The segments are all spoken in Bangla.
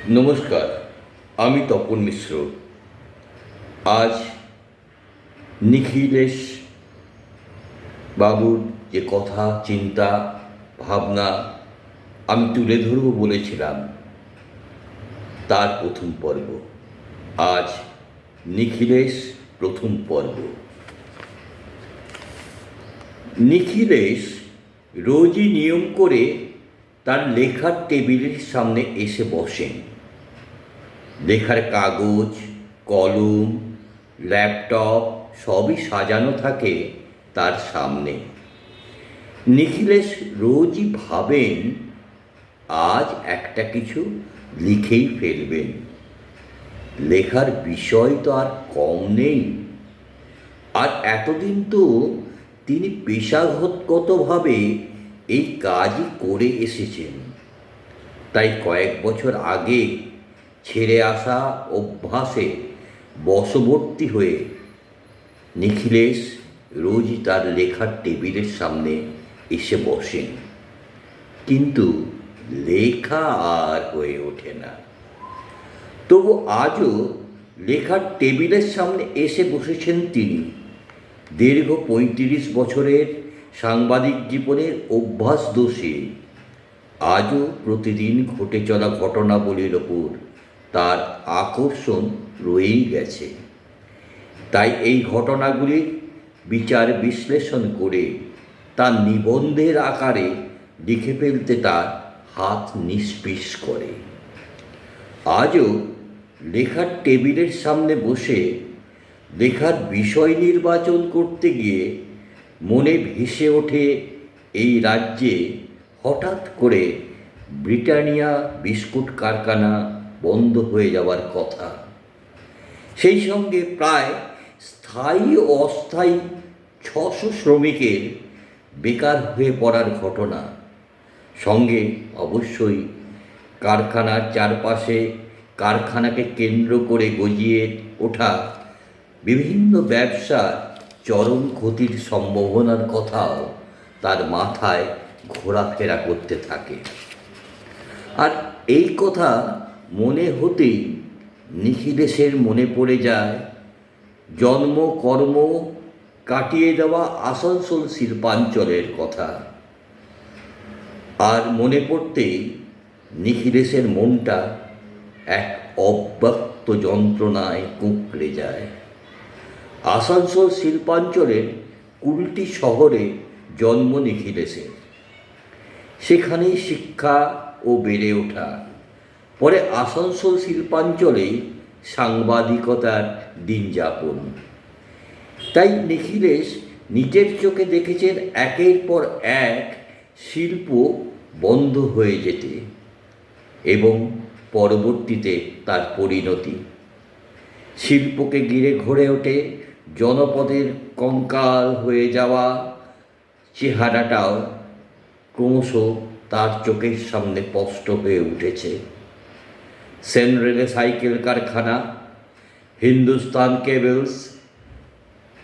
নমস্কার, আমি তপন মিশ্র। আজ নিখিলেশ বাবুর যে কথা, চিন্তা, ভাবনা আমি তুলে ধরব বলেছিলাম, তার প্রথম পর্ব। আজ নিখিলেশ প্রথম পর্ব। নিখিলেশ রোজই নিয়ম করে তার লেখার টেবিলের সামনে এসে বসেন। লেখার কাগজ, কলম, ল্যাপটপ সবই সাজানো থাকে তার সামনে। নিখিলেশ রোজই ভাবেন আজ একটা কিছু লিখেই ফেলবেন। লেখার বিষয় তো আর কম নেই। আর এতদিন তো তিনি পেশাগতভাবে এই কাজই করে এসেছেন। তাই কয়েক বছর আগে ছেড়ে আসা অভ্যাসে বশবর্তী হয়ে নিখিলেশ রোজই তার লেখার টেবিলের সামনে এসে বসেন, কিন্তু লেখা আর হয়ে ওঠে না। তবু আজও লেখার টেবিলের সামনে এসে বসেছেন তিনি। দীর্ঘ ৩৫ বছরের সাংবাদিক জীবনের অভ্যাস দোষে আজও প্রতিদিন ঘটে চলা ঘটনাবলীর ওপর তার আকর্ষণ রয়েই গেছে। তাই এই ঘটনাগুলির বিচার বিশ্লেষণ করে তার নিবন্ধের আকারে লিখে ফেলতে তার হাত নিষ্পিস করে। আজও লেখার টেবিলের সামনে বসে লেখার বিষয় নির্বাচন করতে গিয়ে মনে ভেসে ওঠে এই রাজ্যে হঠাৎ করে ব্রিটানিয়া বিস্কুট কারখানা বন্ধ হয়ে যাওয়ার কথা, সেই সঙ্গে প্রায় স্থায়ী ও অস্থায়ী ৬০০ শ্রমিকের বেকার হয়ে পড়ার ঘটনা, সঙ্গে অবশ্যই কারখানার চারপাশে কারখানাকে কেন্দ্র করে গজিয়ে ওঠা বিভিন্ন ব্যবসার চরম ক্ষতির সম্ভাবনার কথাও তার মাথায় ঘোরাফেরা করতে থাকে। আর এই কথা মনে হতেই নিখিলেশের মনে পড়ে যায় জন্ম কর্ম কাটিয়ে দেওয়া আসানসোল শিল্পাঞ্চলের কথা। আর মনে পড়তেই নিখিলেশের মনটা এক অব্যক্ত যন্ত্রণায় কুঁকড়ে যায়। আসানসোল শিল্পাঞ্চলের কুলটি শহরে জন্ম নিখিলেশের। সেখানেই শিক্ষা ও বেড়ে ওঠা। পরে আসানসোল শিল্পাঞ্চলেই সাংবাদিকতার দিন যাপন। তাই নিখিলেশ নিজের চোখে দেখেছেন একের পর এক শিল্প বন্ধ হয়ে যেতে এবং পরবর্তীতে তার পরিণতি। শিল্পকে ঘিরে গড়ে ওঠে জনপদের কঙ্কাল হয়ে যাওয়া চেহারাটাও ক্রমশ তার চোখের সামনে স্পষ্ট হয়ে উঠেছে। সেনরেলে সাইকেল কারখানা, হিন্দুস্তান কেবলস,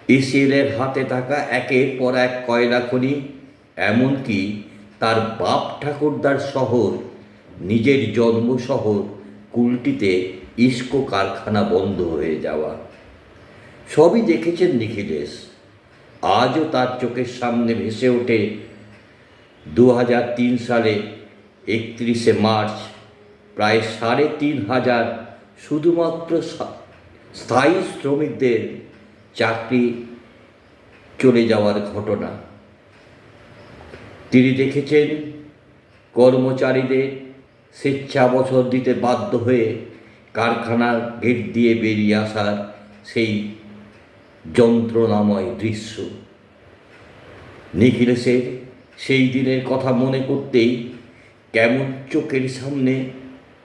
ইসিএলের হাতে থাকা একের পর এক কয়লা খনি, এমনকি তার বাপ ঠাকুরদার শহর, নিজের জন্ম শহর কুলটিতে ইস্কো কারখানা বন্ধ হয়ে যাওয়া, সবই দেখেছেন নিখিলেশ। আজও তার চোখের সামনে ভেসে ওঠে ২০০৩ সালে ৩১শে মার্চ প্রায় ৩,৫০০ শুধুমাত্র স্থায়ী শ্রমিকদের চাকরি চলে যাওয়ার ঘটনা। তিনি দেখেছেন কর্মচারীদের স্বেচ্ছাবসর দিতে বাধ্য হয়ে কারখানার গেট দিয়ে বেরিয়ে আসার সেই যন্ত্রণাময় দৃশ্য। নিখিলেশের সেই দিনের কথা মনে করতেই কেমন চোখের সামনে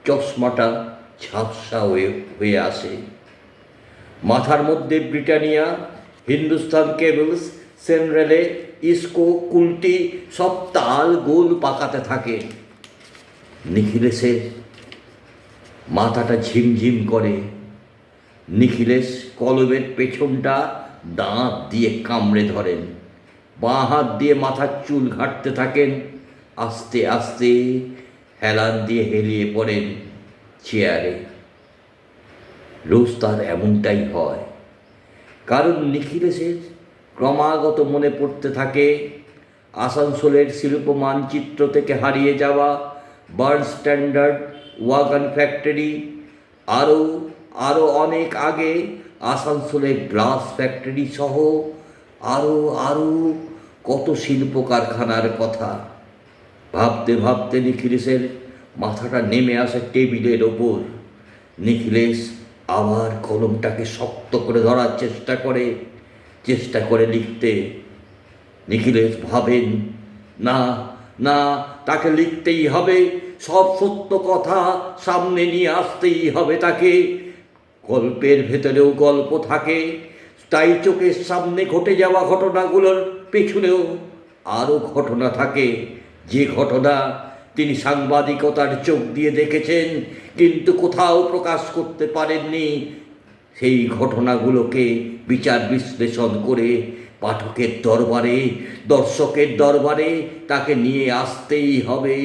চশমাটা ঝাপসা হয়ে আসে। মাথার মধ্যে ব্রিটানিয়া, হিন্দুস্তান কেবলস, সেনরেলে, ইস্কো, কুলটি সব তাল গোল পাকাতে থাকে। নিখিলেশের মাথাটা ঝিমঝিম করে। নিখিলেশ কলমের পেছনটা দাঁত দিয়ে কামড়ে ধরেন, বাঁ হাত দিয়ে মাথার চুল ঘাঁটতে থাকেন। আস্তে আস্তে হেলান দিয়ে হেলিয়ে পড়েন চেয়ারে। রোজ তার এমনটাই হয়, কারণ নিখিলেশের ক্রমাগত মনে পড়তে থাকে আসানসোলের শিল্প মানচিত্র থেকে হারিয়ে যাওয়া বার্ন স্ট্যান্ডার্ড ওয়াগন ফ্যাক্টরি, আরও আরও অনেক আগে আসানসোলের গ্লাস ফ্যাক্টরি সহ আরও আরও কত শিল্প কারখানার কথা। ভাবতে ভাবতে নিখিলেশের মাথাটা নেমে আসে টেবিলের ওপর। নিখিলেশ আবার কলমটাকে শক্ত করে ধরার চেষ্টা করে লিখতে। নিখিলেশ ভাবেন, না না, তাকে লিখতেই হবে, সব সত্য কথা সামনে নিয়ে আসতেই হবে তাকে। গল্পের ভেতরেও গল্প থাকে, তাই চোখের সামনে ঘটে যাওয়া ঘটনাগুলোর পেছনেও আরও ঘটনা থাকে, যে ঘটনা তিনি সাংবাদিকতার চোখ দিয়ে দেখেছেন কিন্তু কোথাও প্রকাশ করতে পারেননি। সেই ঘটনাগুলোকে বিচার বিশ্লেষণ করে পাঠকের দরবারে, দর্শকের দরবারে তাকে নিয়ে আসতেই হবে।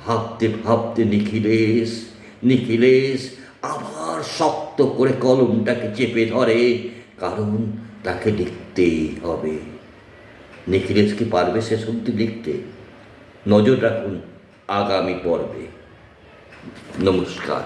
ভাবতে ভাবতে নিখিলেশ আবার শক্ত করে কলমটাকে চেপে ধরে, কারণ তাকে লিখতেই হবে। নিখিলেশ কি পারবে শেষ অবধি লিখতে? নজর রাখুন আগামী পর্বে। নমস্কার।